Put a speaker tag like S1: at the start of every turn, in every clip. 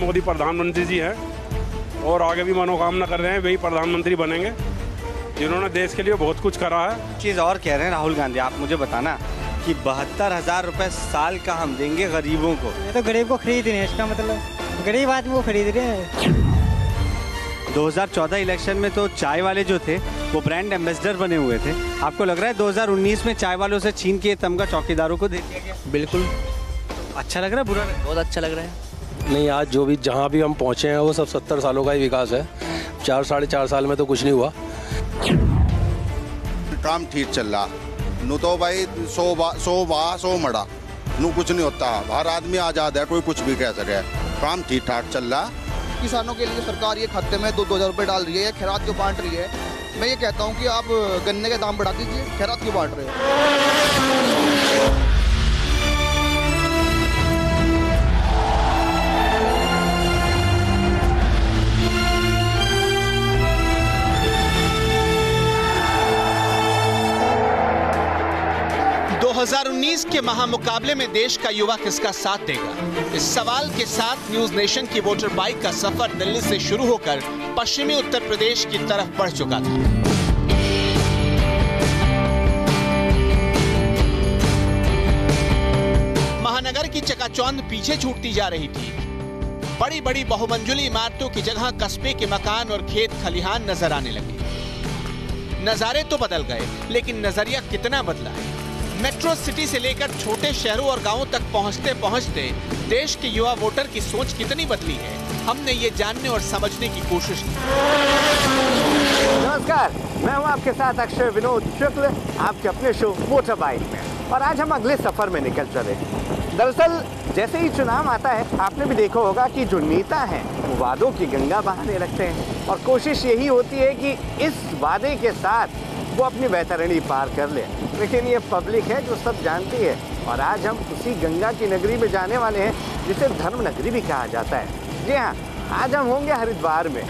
S1: मोदी प्रधानमंत्री जी हैं और आगे भी मनोकामना कर रहे हैं वही प्रधानमंत्री बनेंगे, जिन्होंने देश के लिए बहुत कुछ करा है।
S2: चीज़ और कह रहे हैं राहुल गांधी, आप मुझे बताना कि 72,000 रुपए साल का हम देंगे गरीबों को।
S3: ये तो गरीब को खरीद रहे हैं, इसका मतलब गरीब आदमी को खरीद रहे हैं।
S2: 2014 इलेक्शन में तो चाय वाले जो थे वो ब्रांड एम्बेसडर बने हुए थे। आपको लग रहा है 2019 में चाय वालों से छीन के तमगा चौकीदारों को दे दिया गया?
S4: बिल्कुल।
S2: अच्छा लग रहा है, बुरा लग रहा है?
S4: बहुत अच्छा लग रहा है।
S5: नहीं, आज जो भी जहाँ भी हम पहुँचे हैं वो सब 70 सालों का ही विकास है। 4-4.5 साल में तो कुछ नहीं हुआ।
S6: काम ठीक चल रहा, नू तो भाई 100 मड़ा नू कुछ नहीं होता। हर आदमी आज़ाद है, कोई कुछ भी कह सके। काम ठीक ठाक चल रहा।
S7: किसानों के लिए सरकार ये खाते में 2,000 रुपये डाल रही है या खैरात क्यों बांट रही है? मैं ये कहता हूँ कि आप गन्ने के दाम बढ़ा दीजिए, खैरात क्यों बांट रहे हो?
S8: 2019 के महामुकाबले में देश का युवा किसका साथ देगा? इस सवाल के साथ न्यूज नेशन की वोटर बाइक का सफर दिल्ली से शुरू होकर पश्चिमी उत्तर प्रदेश की तरफ बढ़ चुका था। महानगर की चकाचौंध पीछे छूटती जा रही थी। बड़ी बड़ी बहुमंजिली इमारतों की जगह कस्बे के मकान और खेत खलिहान नजर आने लगे। नजारे तो बदल गए, लेकिन नजरिया कितना बदला है? मेट्रो सिटी से लेकर छोटे शहरों और गांवों तक पहुंचते पहुंचते देश के युवा वोटर की सोच कितनी बदली है, हमने ये जानने और समझने की कोशिश की।
S9: नमस्कार, मैं हूं आपके साथ अक्षय विनोद शुक्ल, आपके अपने शो वोटर बाइक में, और आज हम अगले सफर में निकल चले। दरअसल जैसे ही चुनाव आता है, आपने भी देखा होगा कि जो नेता हैं वो वादों की गंगा बहाने लगते हैं और कोशिश यही होती है कि इस वादे के साथ वो अपनी बैतरणी पार कर ले। लेकिन ये पब्लिक है जो सब जानती है, और आज हम उसी गंगा की नगरी में जाने वाले हैं जिसे धर्म नगरी भी कहा जाता है। जी हाँ, आज हम होंगे हरिद्वार में।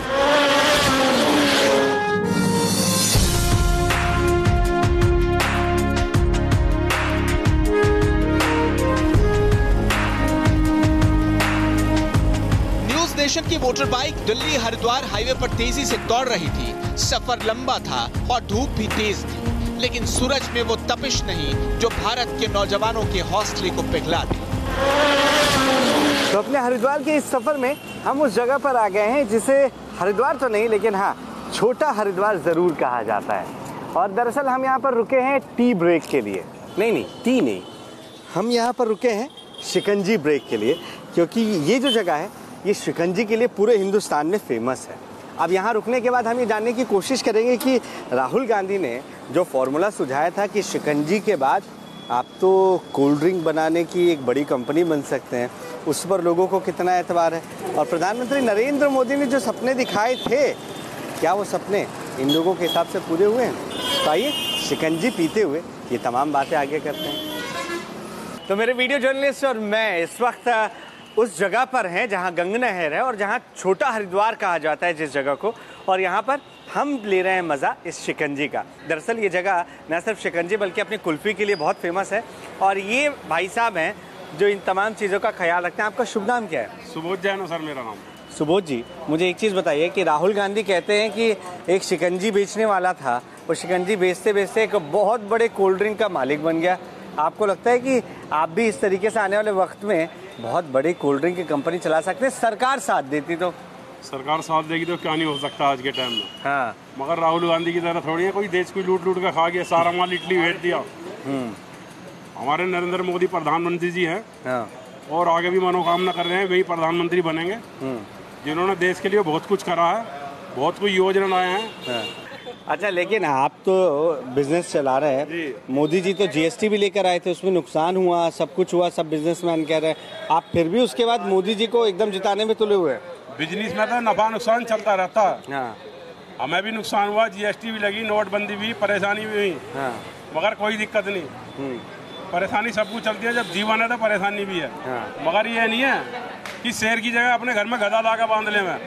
S8: न्यूज नेशन की voter bike Delhi Haridwar highway पर तेजी से दौड़ रही थी। सफर लंबा था और धूप भी तेज थी, लेकिन सूरज में वो तपिश नहीं जो भारत के नौजवानों के हौसले को पिघला दे।
S9: तो अपने हरिद्वार के इस सफर में हम उस जगह पर आ गए हैं जिसे हरिद्वार तो नहीं, लेकिन हाँ, छोटा हरिद्वार जरूर कहा जाता है। और दरअसल हम यहाँ पर रुके हैं टी ब्रेक के लिए। नहीं, टी नहीं, हम यहाँ पर रुके हैं शिकंजी ब्रेक के लिए, क्योंकि ये जो जगह है ये शिकंजी के लिए पूरे हिंदुस्तान में फेमस है। अब यहाँ रुकने के बाद हम ये जानने की कोशिश करेंगे कि राहुल गांधी ने जो फॉर्मूला सुझाया था कि शिकंजी के बाद आप तो कोल्ड ड्रिंक बनाने की एक बड़ी कंपनी बन सकते हैं, उस पर लोगों को कितना एतबार है। और प्रधानमंत्री नरेंद्र मोदी ने जो सपने दिखाए थे, क्या वो सपने इन लोगों के हिसाब से पूरे हुए हैं? तो आइए शिकंजी पीते हुए ये तमाम बातें आगे करते हैं। तो मेरे वीडियो जर्नलिस्ट और मैं इस वक्त उस जगह पर हैं जहां गंगा नहर है और जहां छोटा हरिद्वार कहा जाता है जिस जगह को, और यहां पर हम ले रहे हैं मज़ा इस शिकंजी का। दरअसल ये जगह न सिर्फ शिकंजी बल्कि अपनी कुल्फ़ी के लिए बहुत फेमस है, और ये भाई साहब हैं जो इन तमाम चीज़ों का ख्याल रखते हैं। आपका शुभ नाम क्या है?
S1: सुबोध जैन सर मेरा नाम।
S9: सुबोध जी, मुझे एक चीज़ बताइए कि राहुल गांधी कहते हैं कि एक शिकंजी बेचने वाला था, वो शिकंजी बेचते बेचते एक बहुत बड़े कोल्ड ड्रिंक का मालिक बन गया। आपको लगता है कि आप भी इस तरीके से आने वाले वक्त में बहुत बड़ी कोल्ड ड्रिंक की कंपनी चला सकते हैं, सरकार साथ देती तो?
S1: सरकार साथ देगी तो क्या नहीं हो सकता आज के टाइम में।
S9: हाँ,
S1: मगर राहुल गांधी की तरह थोड़ी है कोई देश को लूट लूट कर खा गया, सारा माल इटली भेज दिया। हमारे नरेंद्र मोदी प्रधानमंत्री जी हैं।
S9: हाँ,
S1: और आगे भी मनोकामना कर रहे हैं वही प्रधानमंत्री बनेंगे, जिन्होंने देश के लिए बहुत कुछ करा है, बहुत कुछ योजना लाए हैं।
S9: हाँ। अच्छा, लेकिन आप तो बिजनेस चला रहे हैं, मोदी जी तो जीएसटी भी लेकर आए थे, उसमें नुकसान हुआ, सब कुछ हुआ, सब बिजनेसमैन कह रहे हैं, आप फिर भी उसके बाद मोदी जी को एकदम जिताने में तुले हुए हैं।
S1: बिजनेस में तो नफा नुकसान चलता रहता है।
S9: हाँ,
S1: हमें भी नुकसान हुआ, जीएसटी भी लगी, नोटबंदी भी, परेशानी भी हुई।
S9: हाँ,
S1: मगर कोई दिक्कत नहीं। परेशानी सब कुछ चलती है, जब जीवन है तो परेशानी भी है। मगर ये नहीं है कि शेर की जगह अपने घर में गधा लाकर बांध ले में।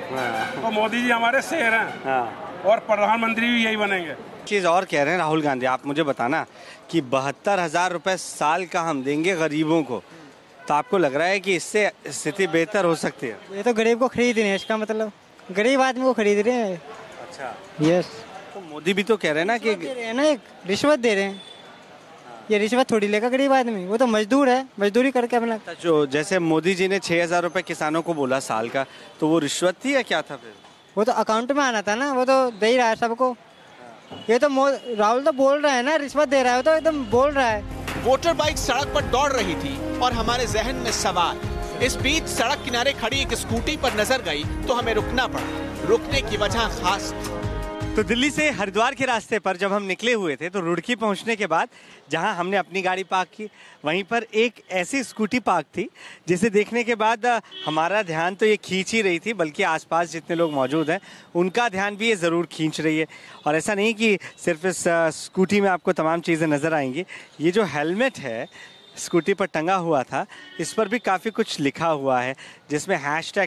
S1: तो मोदी जी हमारे शेर हैं और प्रधानमंत्री भी यही बनेंगे।
S2: चीज़ और कह रहे हैं राहुल गांधी, आप मुझे बताना कि 72,000 रुपए साल का हम देंगे गरीबों को। तो आपको लग रहा है कि इससे स्थिति बेहतर हो सकती है?
S3: ये तो गरीब को खरीद रहे हैं, इसका मतलब गरीब आदमी को खरीद रहे हैं।
S2: अच्छा,
S3: यस।
S2: तो मोदी भी तो कह रहे हैं ना कि
S3: दे रहे हैं ना, एक रिश्वत दे रहे हैं। ये रिश्वत थोड़ी लेगा गरीब आदमी, वो तो मजदूर है, मजदूरी करके अपना।
S2: जो जैसे मोदी जी ने 6,000 रुपए किसानों को बोला साल का, तो वो रिश्वत थी या क्या था फिर?
S3: वो तो अकाउंट में आना था ना, वो तो दे ही रहा है सबको। ये तो राहुल तो बोल रहा है ना रिश्वत दे रहा है, वो तो एकदम बोल रहा है।
S8: वोटर बाइक सड़क पर दौड़ रही थी और हमारे जहन में सवाल। इस बीच सड़क किनारे खड़ी एक स्कूटी पर नजर गई तो हमें रुकना पड़ा। रुकने की वजह खास थी।
S2: तो दिल्ली से हरिद्वार के रास्ते पर जब हम निकले हुए थे तो रुड़की पहुंचने के बाद जहां हमने अपनी गाड़ी पार्क की, वहीं पर एक ऐसी स्कूटी पार्क थी जिसे देखने के बाद हमारा ध्यान तो ये खींच ही रही थी, बल्कि आसपास जितने लोग मौजूद हैं उनका ध्यान भी ये ज़रूर खींच रही है। और ऐसा नहीं कि सिर्फ इस स्कूटी में आपको तमाम चीज़ें नज़र आएंगी। ये जो हेलमेट है स्कूटी पर टंगा हुआ था, इस पर भी काफ़ी कुछ लिखा हुआ है, जिसमें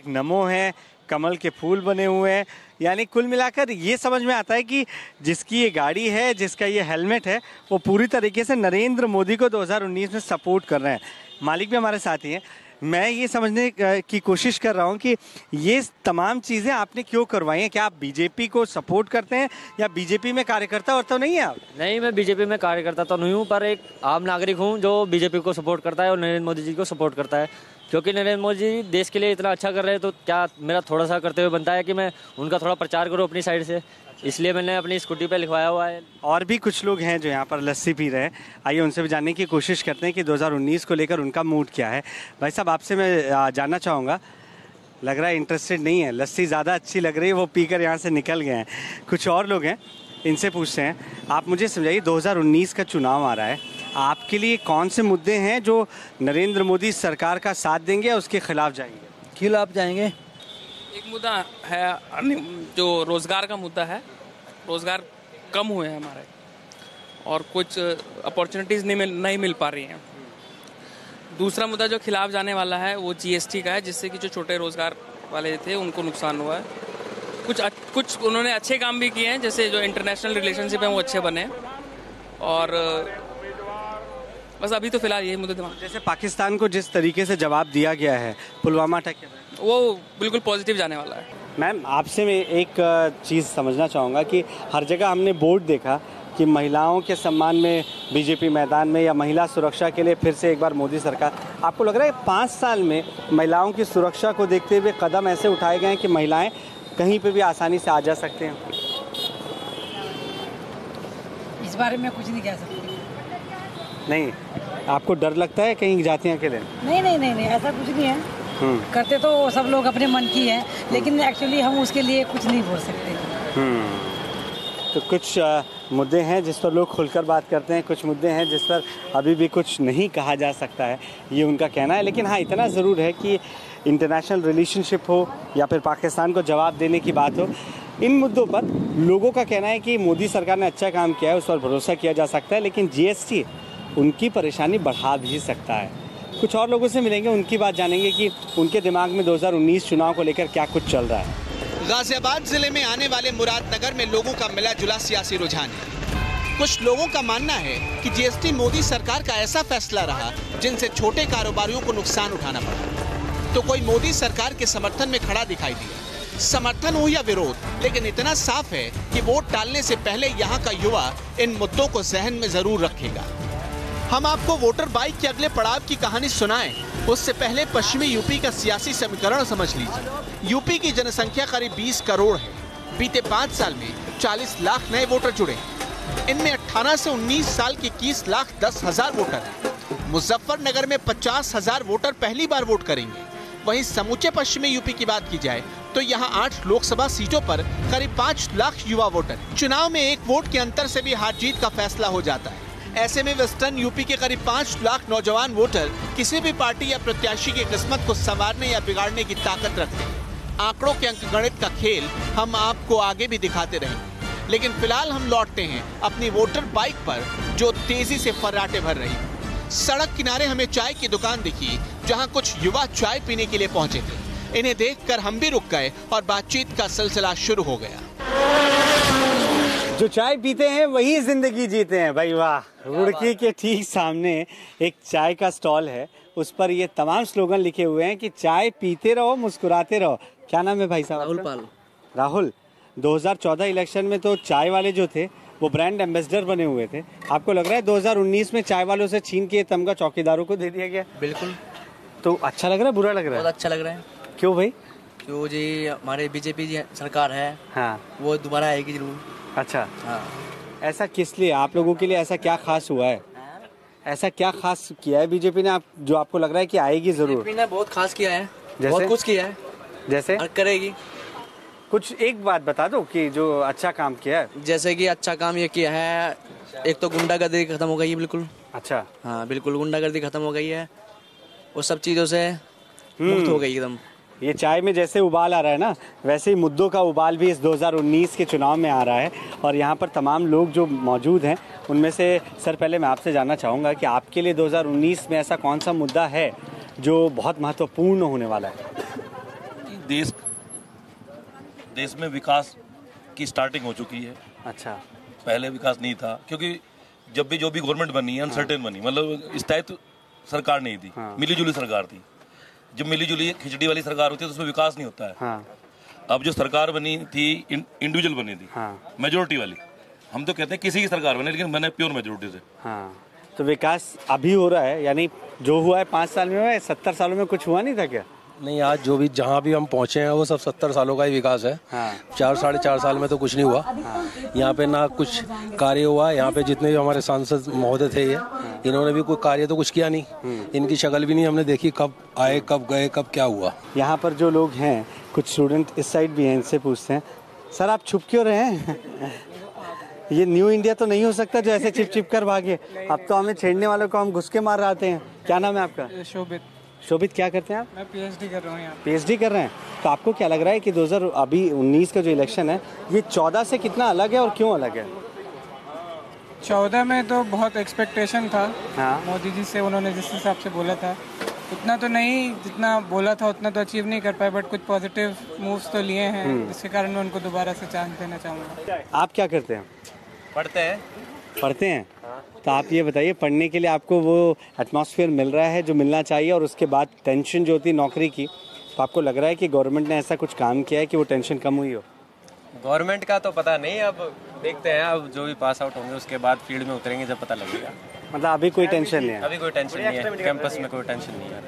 S2: #नमो है, कमल के फूल बने हुए हैं। यानी कुल मिलाकर ये समझ में आता है कि जिसकी ये गाड़ी है, जिसका ये हेलमेट है, वो पूरी तरीके से नरेंद्र मोदी को 2019 में सपोर्ट कर रहे हैं। मालिक भी हमारे साथ ही हैं। मैं ये समझने की कोशिश कर रहा हूँ कि ये तमाम चीज़ें आपने क्यों करवाई हैं? क्या आप बीजेपी को सपोर्ट करते हैं या बीजेपी में कार्यकर्ता और तो नहीं है आप?
S4: नहीं, मैं बीजेपी में कार्यकर्ता तो नहीं हूँ, पर एक आम नागरिक हूँ जो बीजेपी को सपोर्ट करता है और नरेंद्र मोदी जी को सपोर्ट करता है। क्योंकि नरेंद्र मोदी जी देश के लिए इतना अच्छा कर रहे हैं, तो क्या मेरा थोड़ा सा करते हुए बनता है कि मैं उनका थोड़ा प्रचार करूँ अपनी साइड से, इसलिए मैंने अपनी स्कूटी पे लिखवाया हुआ है।
S2: और भी कुछ लोग हैं जो यहाँ पर लस्सी पी रहे हैं, आइए उनसे भी जानने की कोशिश करते हैं कि 2019 को लेकर उनका मूड क्या है। भाई साहब, आपसे मैं जानना चाहूँगा, लग रहा है इंटरेस्टेड नहीं है, लस्सी ज़्यादा अच्छी लग रही है, वो पीकर यहाँ से निकल गए हैं। कुछ और लोग हैं, इनसे पूछते हैं। आप मुझे समझाइए, 2019 का चुनाव आ रहा है, आपके लिए कौन से मुद्दे हैं जो नरेंद्र मोदी सरकार का साथ देंगे या उसके खिलाफ जाएंगे?
S10: खिलाफ जाएंगे।
S11: एक मुद्दा है जो रोज़गार का मुद्दा है, रोज़गार कम हुए हैं हमारे और कुछ अपॉर्चुनिटीज़ नहीं मिल पा रही हैं। दूसरा मुद्दा जो खिलाफ जाने वाला है वो जीएसटी का है, जिससे कि जो छोटे रोज़गार वाले थे उनको नुकसान हुआ है। कुछ उन्होंने अच्छे काम भी किए हैं, जैसे जो इंटरनेशनल रिलेशनशिप हैं वो अच्छे बने। और बस अभी तो फिलहाल यही मुद्दे दिमाग।
S2: जैसे पाकिस्तान को जिस तरीके से जवाब दिया गया है पुलवामा अटैक के बाद,
S11: वो बिल्कुल पॉजिटिव जाने वाला है।
S2: मैम, आपसे मैं एक चीज़ समझना चाहूँगा कि हर जगह हमने बोर्ड देखा कि महिलाओं के सम्मान में बीजेपी मैदान में, या महिला सुरक्षा के लिए फिर से एक बार मोदी सरकार। आपको लग रहा है 5 साल में महिलाओं की सुरक्षा को देखते हुए कदम ऐसे उठाए गए हैं कि महिलाएं कहीं पे भी आसानी से आ जा सकते हैं?
S12: इस बारे में कुछ नहीं कह सकते।
S2: नहीं, आपको डर लगता है कहीं जाती हैं अकेले?
S12: नहीं, ऐसा कुछ नहीं है। करते तो सब लोग अपने मन की है, लेकिन एक्चुअली हम उसके लिए कुछ नहीं बोल सकते।
S2: तो कुछ मुद्दे हैं जिस पर लोग खुलकर बात करते हैं, कुछ मुद्दे हैं जिस पर अभी भी कुछ नहीं कहा जा सकता है, ये उनका कहना है। लेकिन हाँ, इतना ज़रूर है कि इंटरनेशनल रिलेशनशिप हो या फिर पाकिस्तान को जवाब देने की बात हो, इन मुद्दों पर लोगों का कहना है कि मोदी सरकार ने अच्छा काम किया है, उस पर भरोसा किया जा सकता है। लेकिन जीएसटी उनकी परेशानी बढ़ा भी सकता है। कुछ और लोगों से मिलेंगे, उनकी बात जानेंगे कि उनके दिमाग में 2019 चुनाव को लेकर क्या कुछ चल रहा है।
S8: गाजियाबाद जिले में आने वाले मुरादनगर में लोगों का मिला जुला सियासी रुझान है। कुछ लोगों का मानना है कि जीएसटी मोदी सरकार का ऐसा फैसला रहा जिनसे छोटे कारोबारियों को नुकसान उठाना पड़ा, तो कोई मोदी सरकार के समर्थन में खड़ा दिखाई दिया। समर्थन हो या विरोध, लेकिन इतना साफ है कि वोट डालने से पहले यहाँ का युवा इन मुद्दों को जहन में जरूर रखेगा। हम आपको वोटर बाइक के अगले पड़ाव की कहानी सुनाएं, उससे पहले पश्चिमी यूपी का सियासी समीकरण समझ लीजिए। यूपी की जनसंख्या करीब 20 करोड़ है। बीते 5 साल में 40 लाख नए वोटर जुड़े। इनमें 18 से 19 साल के 21,10,000 वोटर हैं। मुजफ्फरनगर में 50,000 वोटर पहली बार वोट करेंगे। वहीं समूचे पश्चिमी यूपी की बात की जाए तो यहाँ 8 लोकसभा सीटों पर करीब 5 लाख युवा वोटर। चुनाव में 1 वोट के अंतर से भी हार जीत का फैसला हो जाता है। ऐसे में वेस्टर्न यूपी के करीब 5 लाख नौजवान वोटर किसी भी पार्टी या प्रत्याशी की किस्मत को संवारने या बिगाड़ने की ताकत रखते हैं। आंकड़ों के अंकगणित का खेल हम आपको आगे भी दिखाते रहेंगे, लेकिन फिलहाल हम लौटते हैं अपनी वोटर बाइक पर जो तेजी से फर्राटे भर रही। सड़क किनारे हमें चाय की दुकान दिखी, जहां कुछ युवा चाय पीने के लिए पहुंचे थे। इन्हें देखकर हम भी रुक गए और बातचीत का सिलसिला शुरू हो गया।
S2: जो चाय पीते हैं वही जिंदगी जीते हैं। भाई वाह, रुड़की के ठीक सामने एक चाय का स्टॉल है,
S9: उस पर ये तमाम स्लोगन लिखे हुए हैं कि चाय पीते रहो मुस्कुराते रहो। क्या नाम है भाई साहब?
S10: राहुल पाल।
S9: राहुल, 2014 इलेक्शन में तो चाय वाले जो थे वो ब्रांड एम्बेसडर बने हुए थे। आपको लग रहा है 2019 में चाय वालों से छीन के तमगा चौकीदारों को दे दिया गया?
S10: बिल्कुल।
S9: तो अच्छा लग रहा है बुरा लग रहा है?
S10: बहुत अच्छा लग रहा है।
S9: क्यों भाई?
S10: क्यों जी, हमारे बीजेपी जी सरकार है,
S9: हाँ,
S10: वो दोबारा आएगी जरूर।
S9: अच्छा,
S10: हाँ।
S9: ऐसा किस लिए, आप लोगों के लिए ऐसा क्या खास हुआ है? ऐसा क्या खास किया है बीजेपी ने जो आपको लग रहा है कि आएगी जरूर?
S10: बीजेपी ने बहुत खास किया है,
S9: जैसे?
S10: बहुत कुछ किया है।
S9: जैसे?
S10: और करेगी।
S9: कुछ एक बात बता दो कि जो अच्छा काम किया है।
S10: जैसे कि अच्छा काम ये किया है, एक तो गुंडागर्दी खत्म हो गई है बिल्कुल।
S9: अच्छा,
S10: हाँ बिल्कुल, गुंडागर्दी खत्म हो गई है, वो सब चीज़ों से मुक्त हो गई एकदम।
S9: ये चाय में जैसे उबाल आ रहा है ना, वैसे ही मुद्दों का उबाल भी इस 2019 के चुनाव में आ रहा है। और यहाँ पर तमाम लोग जो मौजूद हैं उनमें से सर, पहले मैं आपसे जानना चाहूँगा कि आपके लिए 2019 में ऐसा कौन सा मुद्दा है जो बहुत महत्वपूर्ण होने वाला है?
S13: देश में विकास की स्टार्टिंग हो चुकी है।
S9: अच्छा,
S13: पहले विकास नहीं था, क्योंकि जब भी जो भी गवर्नमेंट बनी है अनसर्टेन बनी, मतलब स्थायित्व सरकार नहीं थी, मिली जुली सरकार थी। जब मिली जुली खिचड़ी वाली सरकार होती है तो उसमें विकास नहीं होता है।
S9: हाँ।
S13: अब जो सरकार बनी थी इंडिविजुअल बनी थी,
S9: हाँ,
S13: मेजोरिटी वाली। हम तो कहते हैं किसी की सरकार बने, लेकिन मैंने प्योर मेजोरिटी से।
S9: हाँ, तो विकास अभी हो रहा है, यानी जो हुआ है 5 साल में हुआ है, 70 सालों में कुछ हुआ नहीं था क्या?
S5: नहीं, आज जो भी जहाँ भी हम पहुँचे हैं वो सब 70 सालों का ही विकास है।
S9: हाँ।
S5: 4-4.5 साल में तो कुछ नहीं हुआ। यहाँ पे ना कुछ कार्य हुआ। यहाँ पे जितने भी हमारे सांसद महोदय थे इन्होंने भी कोई कार्य तो कुछ किया नहीं। इनकी शक्ल भी नहीं हमने देखी, कब आए कब गए कब क्या हुआ।
S9: यहाँ पर जो लोग हैं, कुछ स्टूडेंट इस साइड भी हैं, इनसे पूछते हैं, सर आप छुप क्यों रहे हैं? ये न्यू इंडिया तो नहीं हो सकता जो ऐसे छिप कर भागे। अब तो हमें छेड़ने वालों को हम घुस के मार आते हैं। क्या नाम है आपका?
S14: शोभित।
S9: शोभित, क्या करते हैं आप?
S14: मैं पीएचडी कर रहा हूँ यहाँ।
S9: पीएचडी कर रहे हैं, तो आपको क्या लग रहा है कि 2019 का जो इलेक्शन है ये 14 से कितना अलग है और क्यों अलग है?
S14: 14 में तो बहुत एक्सपेक्टेशन था।
S9: हाँ।
S14: मोदी जी से, उन्होंने जिस हिसाब से बोला था उतना तो नहीं, जितना बोला था उतना तो अचीव नहीं कर पाए, बट कुछ पॉजिटिव मूव्स तो लिए हैं, जिसके कारण मैं उनको दोबारा से चांस देना चाहूँगा।
S9: आप क्या करते हैं?
S2: पढ़ते हैं।
S9: पढ़ते हैं? तो आप ये बताइए, पढ़ने के लिए आपको वो एटमॉस्फेयर मिल रहा है जो मिलना चाहिए, और उसके बाद टेंशन जो होती है नौकरी की, तो आपको लग रहा है कि गवर्नमेंट ने ऐसा कुछ काम किया है कि वो टेंशन कम हुई हो?
S2: गवर्नमेंट का तो पता नहीं, अब देखते हैं, अब जो भी पास आउट होंगे उसके बाद फील्ड में उतरेंगे जब पता लगेगा।
S9: मतलब अभी कोई टेंशन नहीं है?
S2: अभी कोई टेंशन नहीं है, कैंपस में कोई टेंशन नहीं है।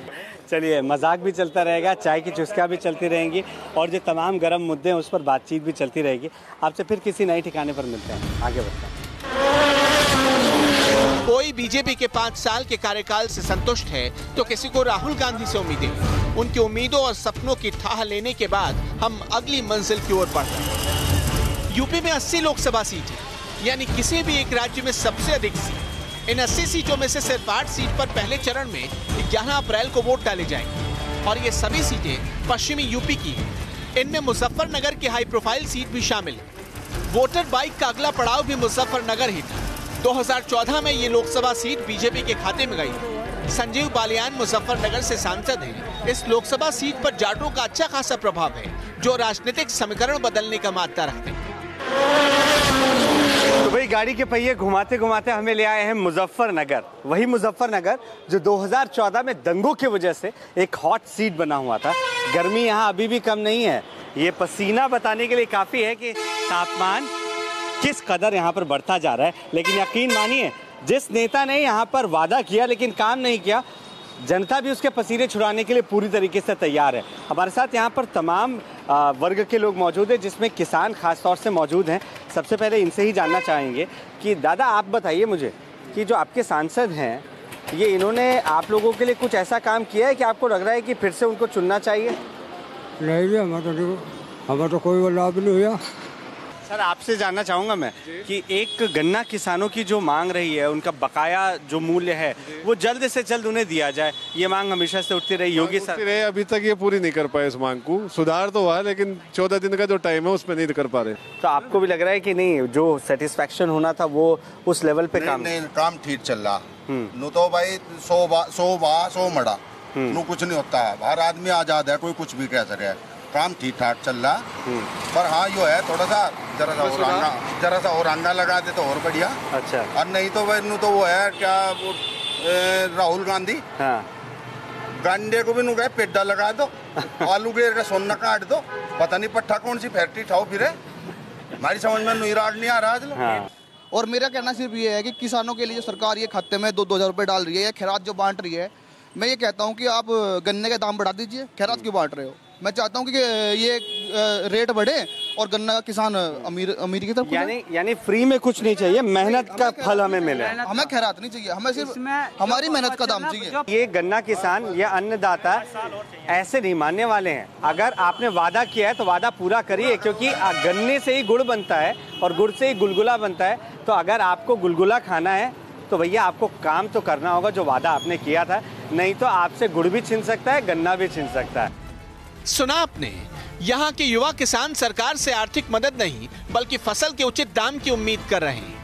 S9: चलिए, मजाक भी चलता रहेगा, चाय की चुस्कियाँ भी चलती रहेंगी, और जो तमाम गर्म मुद्दे हैं उस पर बातचीत भी चलती रहेगी। आपसे फिर किसी नए ठिकाने पर मिलते हैं, आगे बढ़ते हैं।
S8: कोई बीजेपी के 5 साल के कार्यकाल से संतुष्ट है तो किसी को राहुल गांधी से उम्मीदें। उनकी उम्मीदों और सपनों की ठाह लेने के बाद हम अगली मंजिल की ओर बढ़ रहे हैं। यूपी में 80 लोकसभा सीट है, यानी किसी भी एक राज्य में सबसे अधिक सीट। इन 80 सीटों में से सिर्फ 8 सीट पर पहले चरण में 11 अप्रैल को वोट डाले जाएंगे, और ये सभी सीटें पश्चिमी यूपी की हैं। इनमें मुजफ्फरनगर की हाई प्रोफाइल सीट भी शामिल है। वोटर बाइक का अगला पड़ाव भी मुजफ्फरनगर ही था। 2014 में ये लोकसभा सीट बीजेपी के खाते में गई। संजीव बालियान मुजफ्फरनगर से सांसद हैं। इस लोकसभा सीट पर जाटों का अच्छा खासा प्रभाव है, जो राजनीतिक समीकरण बदलने का मादा रखते हैं।
S9: तो भाई, गाड़ी के पहिए घुमाते घुमाते हमें ले आए हैं मुजफ्फरनगर। वही मुजफ्फरनगर जो 2014 में दंगों की वजह से एक हॉट सीट बना हुआ था। गर्मी यहाँ अभी भी कम नहीं है। ये पसीना बताने के लिए काफ़ी है कि तापमान किस कदर यहाँ पर बढ़ता जा रहा है। लेकिन यकीन मानिए, जिस नेता ने यहाँ पर वादा किया लेकिन काम नहीं किया, जनता भी उसके पसीने छुड़ाने के लिए पूरी तरीके से तैयार है। हमारे साथ यहाँ पर तमाम वर्ग के लोग मौजूद हैं, जिसमें किसान खास तौर से मौजूद हैं। सबसे पहले इनसे ही जानना चाहेंगे कि दादा, आप बताइए मुझे कि जो आपके सांसद हैं, ये इन्होंने आप लोगों के लिए कुछ ऐसा काम किया है कि आपको लग रहा है कि फिर से उनको चुनना चाहिए?
S15: नहीं, हमें तो कोई लाभ नहीं हुआ।
S9: सर, आपसे जानना चाहूँगा मैं कि एक गन्ना किसानों की जो मांग रही है, उनका बकाया जो मूल्य है वो जल्द से जल्द उन्हें दिया जाए, ये मांग हमेशा से उठती रही। योगी सर
S16: अभी तक ये पूरी नहीं कर पाए इस मांग को। सुधार तो हुआ है, लेकिन 14 दिन का जो टाइम है उसमें नहीं कर पा रहे।
S9: तो आपको भी लग रहा है कि नहीं, जो सेटिस्फेक्शन होना था वो उस लेवल पे
S6: काम ठीक चल रहा। नो तो भाई 100 मड़ा नो कुछ नहीं होता है। हर आदमी आजाद है, कोई कुछ भी कह सके। काम ठीक ठाक चल रहा, पर हाँ यो है थोड़ा सा जरा सा और आंगा लगा दे तो और बढ़िया।
S9: अच्छा।
S6: और नहीं तो वो है क्या, वो राहुल गांधी।
S9: हाँ।
S6: गंडे को भी नु गए पेड्डा लगा दो, आलू गेर का सोना काट दो, पता नहीं पट्टा कौन सी फैक्ट्री ठाओ फिरे, हमारी समझ में नहीं आ रहा है।
S7: और मेरा कहना सिर्फ ये है कि किसानों के लिए जो सरकार ये खाते में 2,000 रुपए डाल रही है या खैरात जो बांट रही है, मैं ये कहता हूँ कि आप गन्ने के दाम बढ़ा दीजिए, खैरात क्यों बांट रहे हो? मैं चाहता हूँ कि ये रेट बढ़े और गन्ना का किसान अमीर की तरफ
S9: यानी फ्री में कुछ नहीं चाहिए, मेहनत का फल हमें मिले।
S7: हमें खैरात नहीं चाहिए, हमें सिर्फ हमारी मेहनत का दाम चाहिए।
S9: ये गन्ना किसान या अन्नदाता ऐसे नहीं मानने वाले हैं। अगर आपने वादा किया है तो वादा पूरा करिए, क्योंकि गन्ने से ही गुड़ बनता है और गुड़ से ही गुलगुला बनता है। तो अगर आपको गुलगुला खाना है तो भैया आपको काम तो करना होगा जो वादा आपने किया था, नहीं तो आपसे गुड़ भी छिन सकता है, गन्ना भी छिन सकता है।
S8: सुना आपने, यहाँ के युवा किसान सरकार से आर्थिक मदद नहीं बल्कि फसल के उचित दाम की उम्मीद कर रहे हैं।